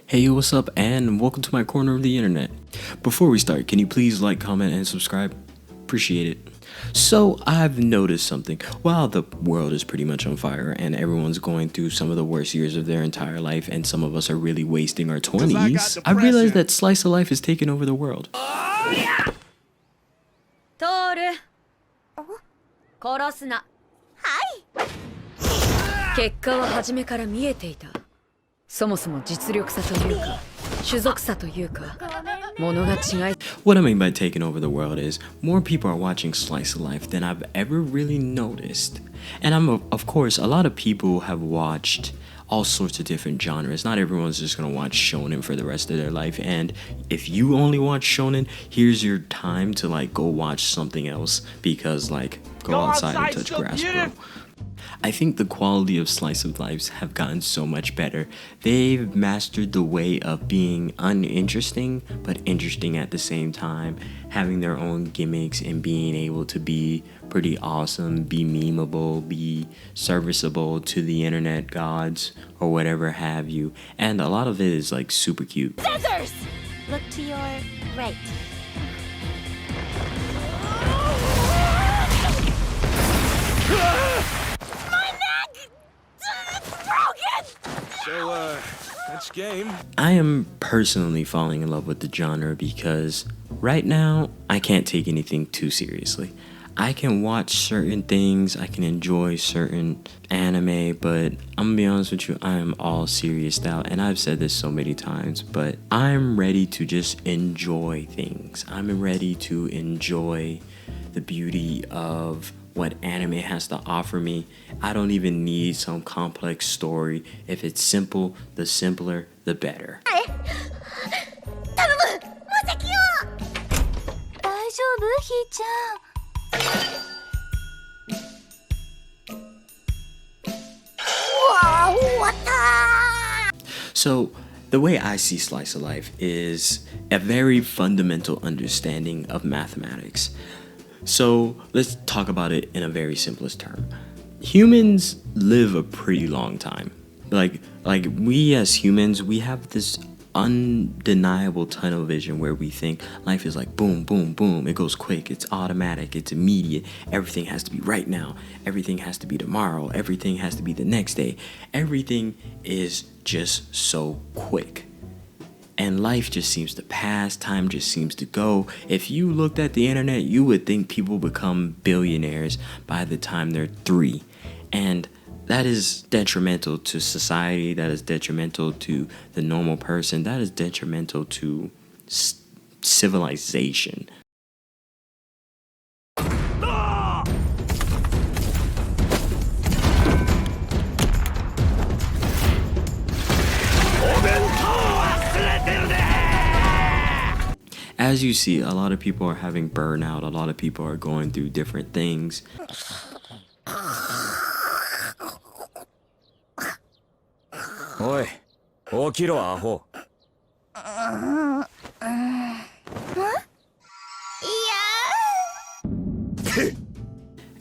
Hey, what's up, and welcome to my corner of the internet. Before we start, can you please like, comment, and subscribe? Appreciate it. So, I've noticed something. While the world is pretty much on fire and everyone's going through some of the worst years of their entire life, and some of us are really wasting our 20s, I realized that Slice of Life is taking over the world. トール殺すな。結果は初めから見えていた。そもそも実力差というか種族差というか物が違い。 What I mean by taking over the world is more people are watching Slice of Life than I've ever really noticed. And of course, a lot of people have watched all sorts of different genres. Not everyone's just gonna watch shonen for the rest of their life. And if you only watch shonen, here's your time to like go watch something else, because like go outside and touch grass, bro. I think the quality of Slice of Lives have gotten so much better. They've mastered the way of being uninteresting, but interesting at the same time, having their own gimmicks and being able to be pretty awesome, be memeable, be serviceable to the internet gods, or whatever have you. And a lot of it is like super cute. Scissors! Look to your right. My neck! It's broken! So, that's game. I am personally falling in love with the genre because right now I can't take anything too seriously. I can watch certain things, I can enjoy certain anime, but I'm gonna be honest with you, I am all serious now, and I've said this so many times, but I'm ready to just enjoy things. I'm ready to enjoy the beauty of what anime has to offer me. I don't even need some complex story. If it's simple, the simpler, the better. 頼む！魔石を！大丈夫？ひーちゃん。うわー、終わった！ So, the way I see Slice of Life is a very fundamental understanding of mathematics. So, let's talk about it in a very simplest term. Humans live a pretty long time. Like we as humans, we have this undeniable tunnel vision where we think life is like boom, boom, boom. It goes quick, it's automatic, it's immediate. Everything has to be right now. Everything has to be tomorrow. Everything has to be the next day. Everything is just so quick. And life just seems to pass, time just seems to go. If you looked at the internet, you would think people become billionaires by the time they're 3. And that is detrimental to society, that is detrimental to the normal person, that is detrimental to civilization. As you see, a lot of people are having burnout, a lot of people are going through different things. Oi, 起きろ、アホ。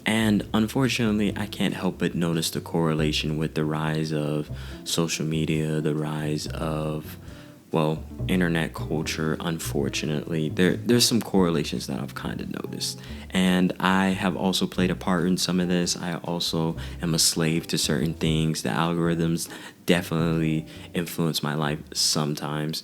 And unfortunately, I can't help but notice the correlation with the rise of social media, the rise of, well, internet culture. Unfortunately, there's some correlations that I've kind of noticed. And I have also played a part in some of this. I also am a slave to certain things. The algorithms definitely influence my life sometimes.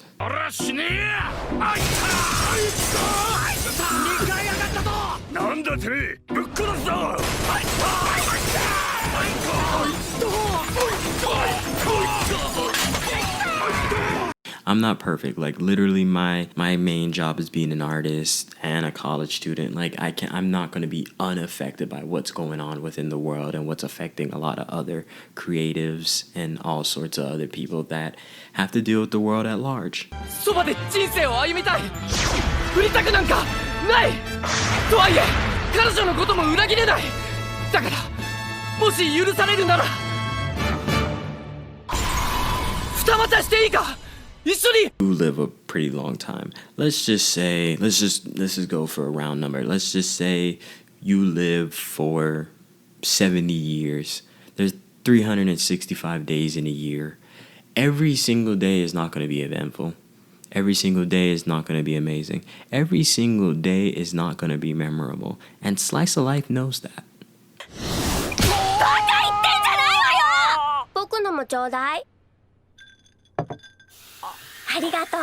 I'm not perfect. Like literally my main job is being an artist and a college student. Like I'm not going to be unaffected by what's going on within the world and what's affecting a lot of other creatives and all sorts of other people that have to deal with the world at large. そばで人生を歩みたい。売りたくなんかない。とはいえ彼女のことも裏切れない。だからもし許されるなら二股していいか。 You live a pretty long time. Let's just go for a round number. Let's just say you live for 70 years. There's 365 days in a year. Every single day is not going to be eventful. Every single day is not going to be amazing. Every single day is not going to be memorable. And Slice of Life knows that. 僕のもちょうだい。ありがとう。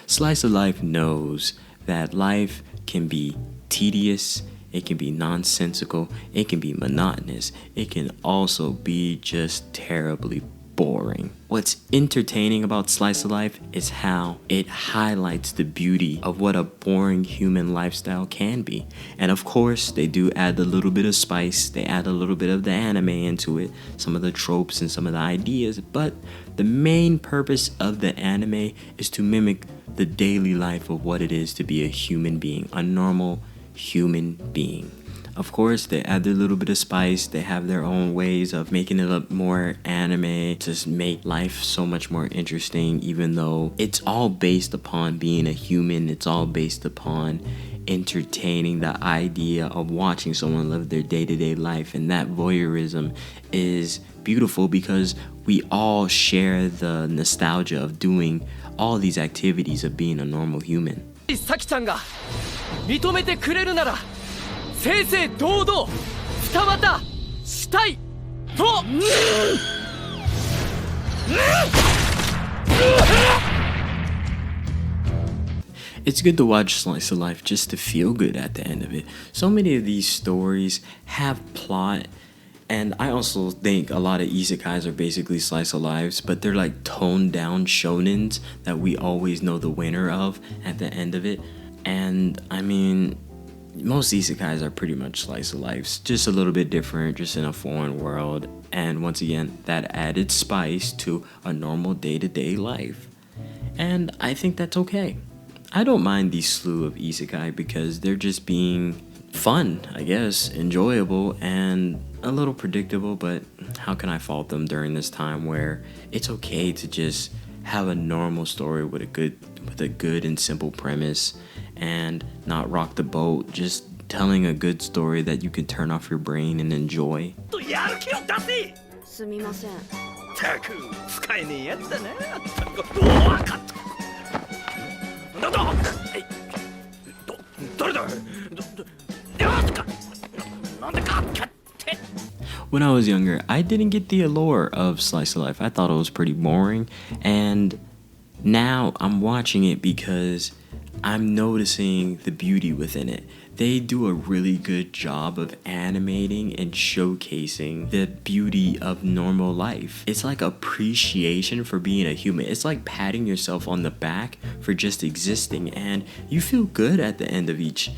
Slice of Life knows that life can be tedious, it can be nonsensical, it can be monotonous, it can also be just terribly boring. What's entertaining about Slice of Life is how it highlights the beauty of what a boring human lifestyle can be. And of course, they do add a little bit of spice, they add a little bit of the anime into it, some of the tropes and some of the ideas, but the main purpose of the anime is to mimic the daily life of what it is to be a human being, a normal human being. Of course, they add their little bit of spice. They have their own ways of making it look more anime to make life so much more interesting, even though it's all based upon being a human. It's all based upon entertaining the idea of watching someone live their day-to-day life. And that voyeurism is beautiful because we all share the nostalgia of doing all these activities of being a normal human. さきちゃんが認めてくれるなら正々堂々二股したいと。It's good to watch Slice of Life just to feel good at the end of it. So many of these stories have plot, and I also think a lot of isekais are basically slice of lives, but they're like toned down shonens that we always know the winner of at the end of it. And I mean, most isekais are pretty much slice of lives, just a little bit different, just in a foreign world. And once again, that added spice to a normal day-to-day life. And I think that's okay. I don't mind these slew of isekai because they're just being fun, I guess, enjoyable, and a little predictable, but how can I fault them during this time where it's okay to just have a normal story with a good and simple premise and not rock the boat, just telling a good story that you can turn off your brain and enjoy. やる気を出せ。すみません。たく使えねえやつだな。おわかった。なんだ。誰だ。なんでか。 When I was younger, I didn't get the allure of Slice of Life. I thought it was pretty boring, and now I'm watching it because I'm noticing the beauty within it. They do a really good job of animating and showcasing the beauty of normal life. It's like appreciation for being a human. It's like patting yourself on the back for just existing, and you feel good at the end of each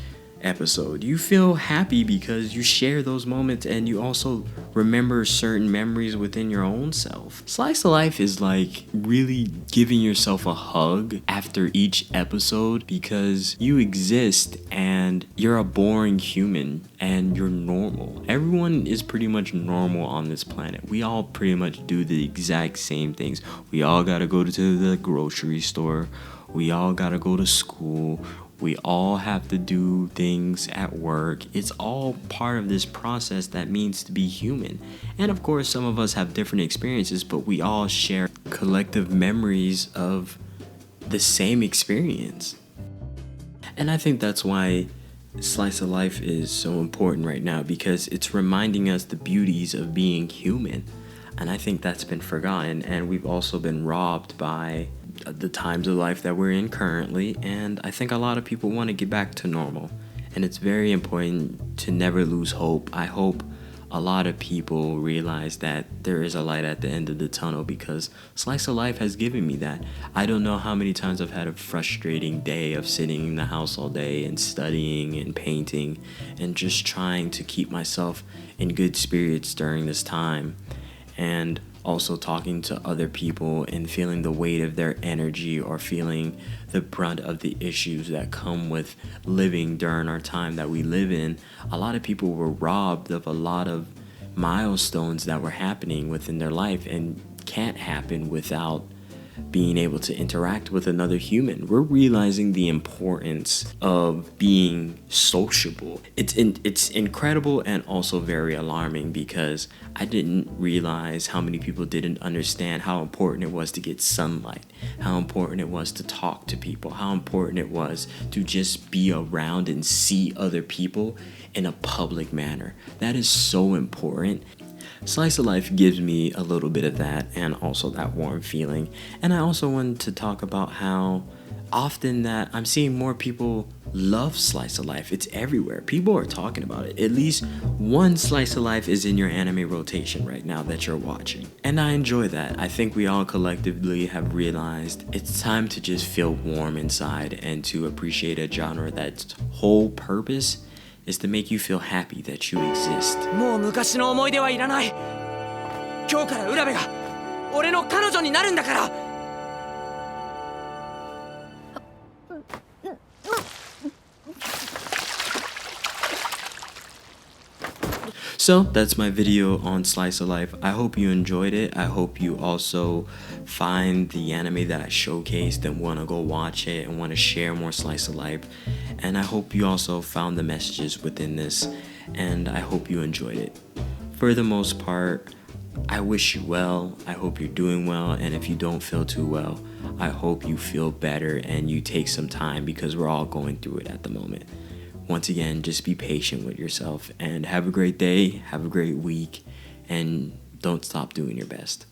episode. You feel happy because you share those moments and you also remember certain memories within your own self. Slice of Life is like really giving yourself a hug after each episode because you exist and you're a boring human and you're normal. Everyone is pretty much normal on this planet. We all pretty much do the exact same things. We all gotta go to the grocery store. We all gotta go to school. We all have to do things at work. It's all part of this process that means to be human. And of course, some of us have different experiences, but we all share collective memories of the same experience. And I think that's why Slice of Life is so important right now, because it's reminding us the beauties of being human. And I think that's been forgotten, and we've also been robbed by the times of life that we're in currently, and I think a lot of people want to get back to normal, and it's very important to never lose hope. I hope a lot of people realize that there is a light at the end of the tunnel, because Slice of Life has given me that. I don't know how many times I've had a frustrating day of sitting in the house all day and studying and painting and just trying to keep myself in good spirits during this time, and also talking to other people and feeling the weight of their energy or feeling the brunt of the issues that come with living during our time that we live in. A lot of people were robbed of a lot of milestones that were happening within their life and can't happen without being able to interact with another human. We're realizing the importance of being sociable. It's incredible and also very alarming because I didn't realize how many people didn't understand how important it was to get sunlight, how important it was to talk to people, how important it was to just be around and see other people in a public manner. That is so important. Slice of Life gives me a little bit of that and also that warm feeling. And I also wanted to talk about how often that I'm seeing more people love Slice of Life. It's everywhere. People are talking about it. At least one Slice of Life is in your anime rotation right now that you're watching. And I enjoy that. I think we all collectively have realized it's time to just feel warm inside and to appreciate a genre that's whole purpose is to make you feel happy that you exist. もう昔の思い出はいらない。今日から浦部が俺の彼女になるんだから。So that's my video on Slice of Life. I hope you enjoyed it. I hope you also find the anime that I showcased and want to go watch it and want to share more Slice of Life. And I hope you also found the messages within this, and I hope you enjoyed it. For the most part, I wish you well. I hope you're doing well, and if you don't feel too well, I hope you feel better and you take some time because we're all going through it at the moment. Once again, just be patient with yourself and have a great day, have a great week, and don't stop doing your best.